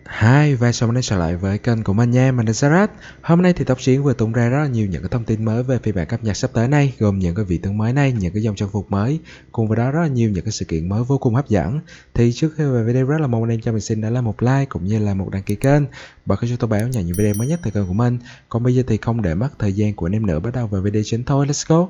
Hi, và chào mừng trở lại với kênh của mình nha, mình là Zerus. Hôm nay thì Tốc Chiến vừa tung ra rất là nhiều những cái thông tin mới về phiên bản cập nhật sắp tới này, gồm những cái vị tướng mới này, những cái dòng trang phục mới, cùng với đó rất là nhiều những cái sự kiện mới vô cùng hấp dẫn. Thì trước khi vào video rất là mong anh em cho mình xin đó là một like cũng như là một đăng ký kênh, và kênh cho tôi báo nhận những video mới nhất từ kênh của mình. Còn bây giờ thì không để mất thời gian của anh em nữa, bắt đầu vào video chính thôi, let's go.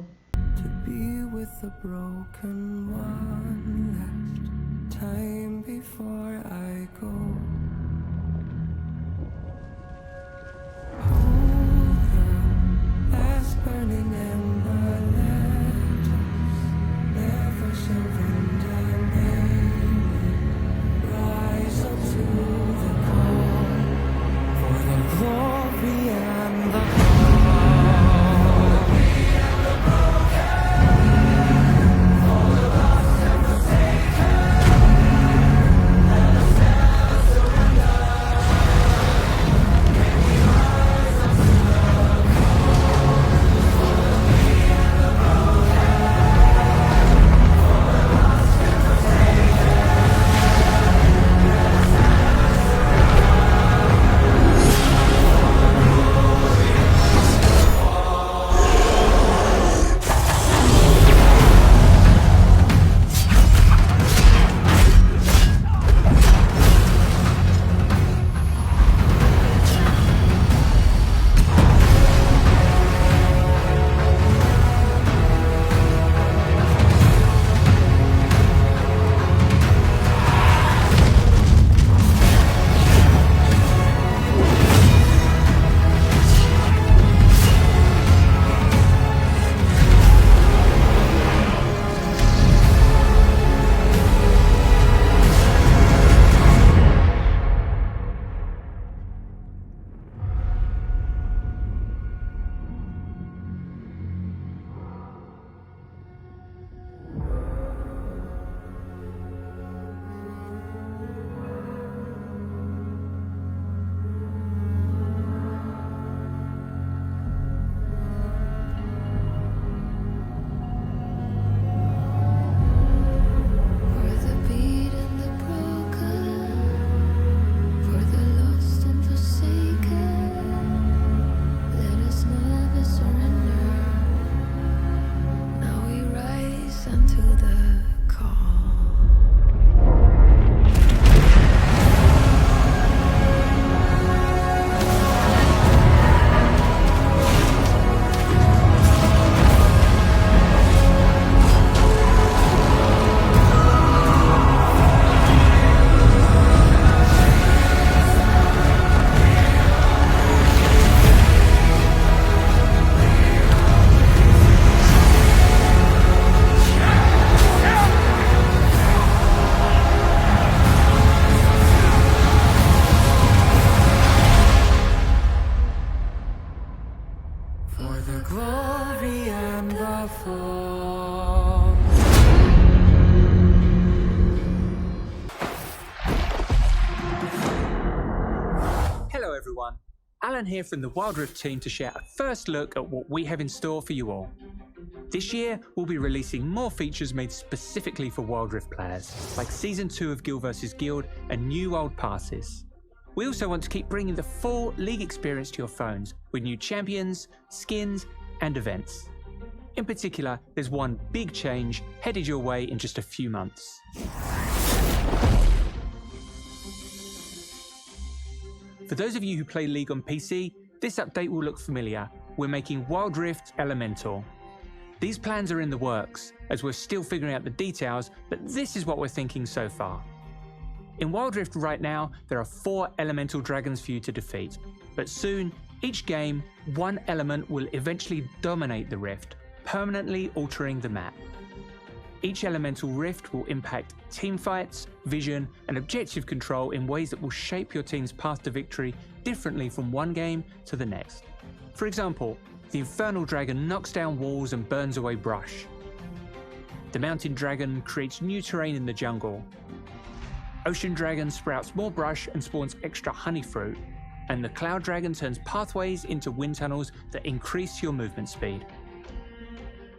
Alan here from the Wild Rift team to share a first look at what we have in store for you all. This year, we'll be releasing more features made specifically for Wild Rift players, like Season 2 of Guild vs Guild and new Wild Passes. We also want to keep bringing the full League experience to your phones with new champions, skins, and events. In particular, there's one big change headed your way in just a few months. For those of you who play League on PC, this update will look familiar. We're making Wild Rift Elemental. These plans are in the works, as we're still figuring out the details, but this is what we're thinking so far. In Wild Rift right now, there are 4 elemental dragons for you to defeat, but soon, each game, one element will eventually dominate the rift, permanently altering the map. Each elemental rift will impact teamfights, vision, and objective control in ways that will shape your team's path to victory differently from one game to the next. For example, the Infernal Dragon knocks down walls and burns away brush. The Mountain Dragon creates new terrain in the jungle. Ocean Dragon sprouts more brush and spawns extra honey fruit. And the Cloud Dragon turns pathways into wind tunnels that increase your movement speed.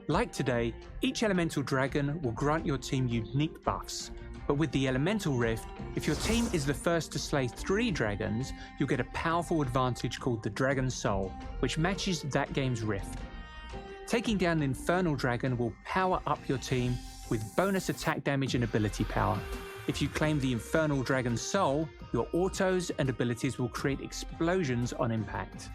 Like today, each elemental dragon will grant your team unique buffs. But with the Elemental Rift, if your team is the first to slay 3 dragons, you'll get a powerful advantage called the Dragon Soul, which matches that game's Rift. Taking down an Infernal Dragon will power up your team with bonus attack damage and ability power. If you claim the Infernal Dragon's Soul, your autos and abilities will create explosions on impact.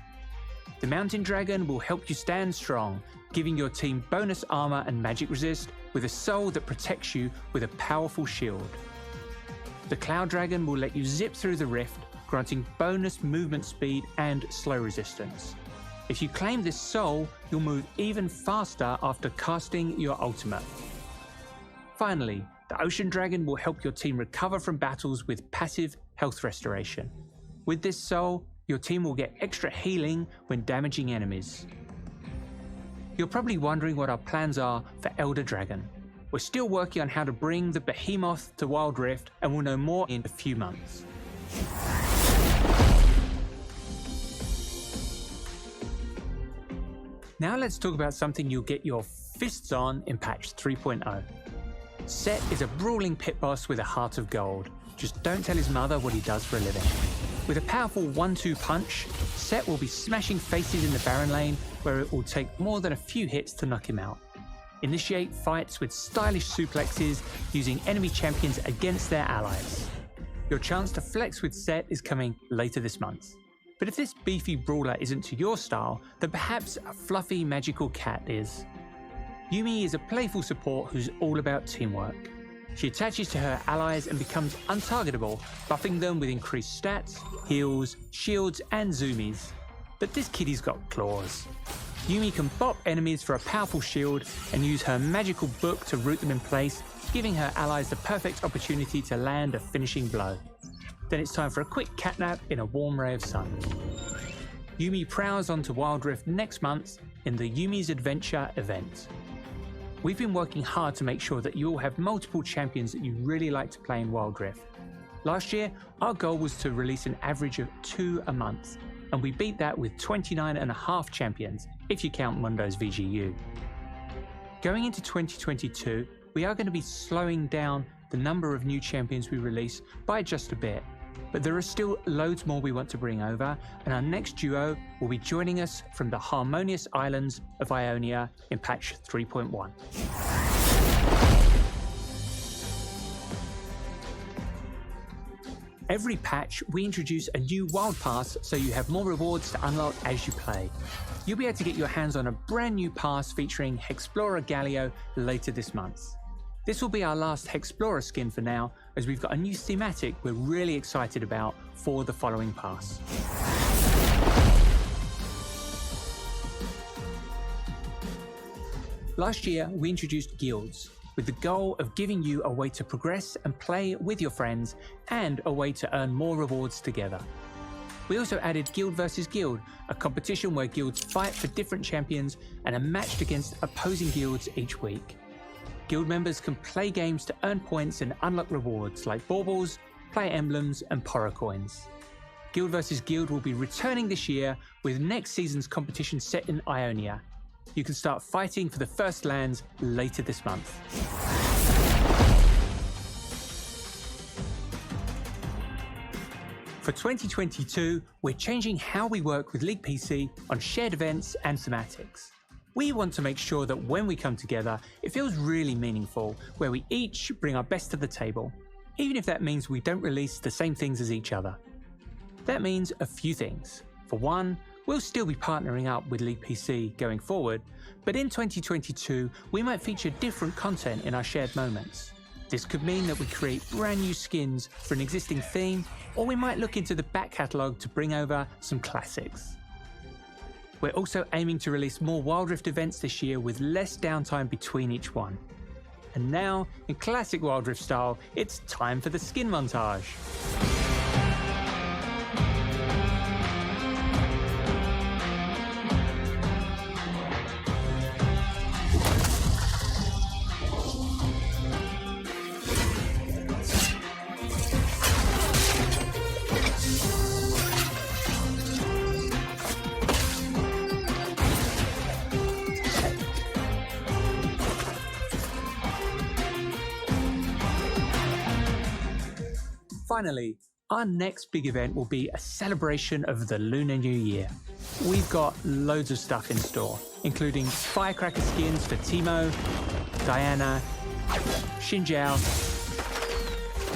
The Mountain Dragon will help you stand strong, giving your team bonus armor and magic resist with a soul that protects you with a powerful shield. The Cloud Dragon will let you zip through the rift, granting bonus movement speed and slow resistance. If you claim this soul, you'll move even faster after casting your ultimate. Finally, the Ocean Dragon will help your team recover from battles with passive health restoration. With this soul, your team will get extra healing when damaging enemies. You're probably wondering what our plans are for Elder Dragon. We're still working on how to bring the behemoth to Wild Rift, and we'll know more in a few months. Now let's talk about something you'll get your fists on in patch 3.0. Sett is a brawling pit boss with a heart of gold. Just don't tell his mother what he does for a living. With a powerful 1-2 punch, Sett will be smashing faces in the Baron lane, where it will take more than a few hits to knock him out. Initiate fights with stylish suplexes using enemy champions against their allies. Your chance to flex with Sett is coming later this month. But if this beefy brawler isn't to your style, then perhaps a fluffy magical cat is. Yuumi is a playful support who's all about teamwork. She attaches to her allies and becomes untargetable, buffing them with increased stats, heals, shields and zoomies. But this kittie's got claws. Yuumi can bop enemies for a powerful shield and use her magical book to root them in place, giving her allies the perfect opportunity to land a finishing blow. Then it's time for a quick catnap in a warm ray of sun. Yuumi prowls onto Wild Rift next month in the Yuumi's Adventure event. We've been working hard to make sure that you all have multiple champions that you really like to play in Wild Rift. Last year, our goal was to release an average of 2 a month, and we beat that with 29.5 champions, if you count Mundo's VGU. Going into 2022, we are going to be slowing down the number of new champions we release by just a bit, but there are still loads more we want to bring over, and our next duo will be joining us from the harmonious islands of Ionia in patch 3.1. Every patch, we introduce a new wild pass so you have more rewards to unlock as you play. You'll be able to get your hands on a brand new pass featuring Hexplorer Galio later this month. This will be our last Hexplorer skin for now, as we've got a new thematic we're really excited about for the following pass. Last year, we introduced guilds, with the goal of giving you a way to progress and play with your friends, and a way to earn more rewards together. We also added Guild vs Guild, a competition where guilds fight for different champions and are matched against opposing guilds each week. Guild members can play games to earn points and unlock rewards like baubles, player emblems and Poro coins. Guild vs Guild will be returning this year with next season's competition set in Ionia. You can start fighting for the first lands later this month. For 2022, we're changing how we work with League PC on shared events and thematics. We want to make sure that when we come together, it feels really meaningful, where we each bring our best to the table, even if that means we don't release the same things as each other. That means a few things. For one, we'll still be partnering up with League PC going forward, but in 2022, we might feature different content in our shared moments. This could mean that we create brand new skins for an existing theme, or we might look into the back catalogue to bring over some classics. We're also aiming to release more Wild Rift events this year with less downtime between each one. And now, in classic Wild Rift style, it's time for the skin montage. Finally, our next big event will be a celebration of the Lunar New Year. We've got loads of stuff in store, including firecracker skins for Timo, Diana, Xinjiao,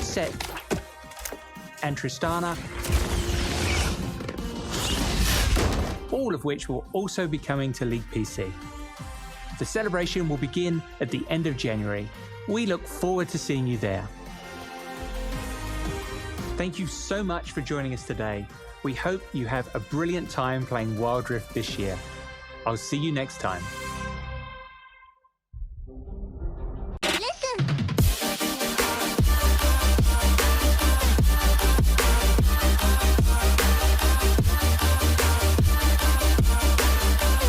Sett, and Tristana, all of which will also be coming to League PC. The celebration will begin at the end of January. We look forward to seeing you there. Thank you so much for joining us today. We hope you have a brilliant time playing Wild Rift this year. I'll see you next time.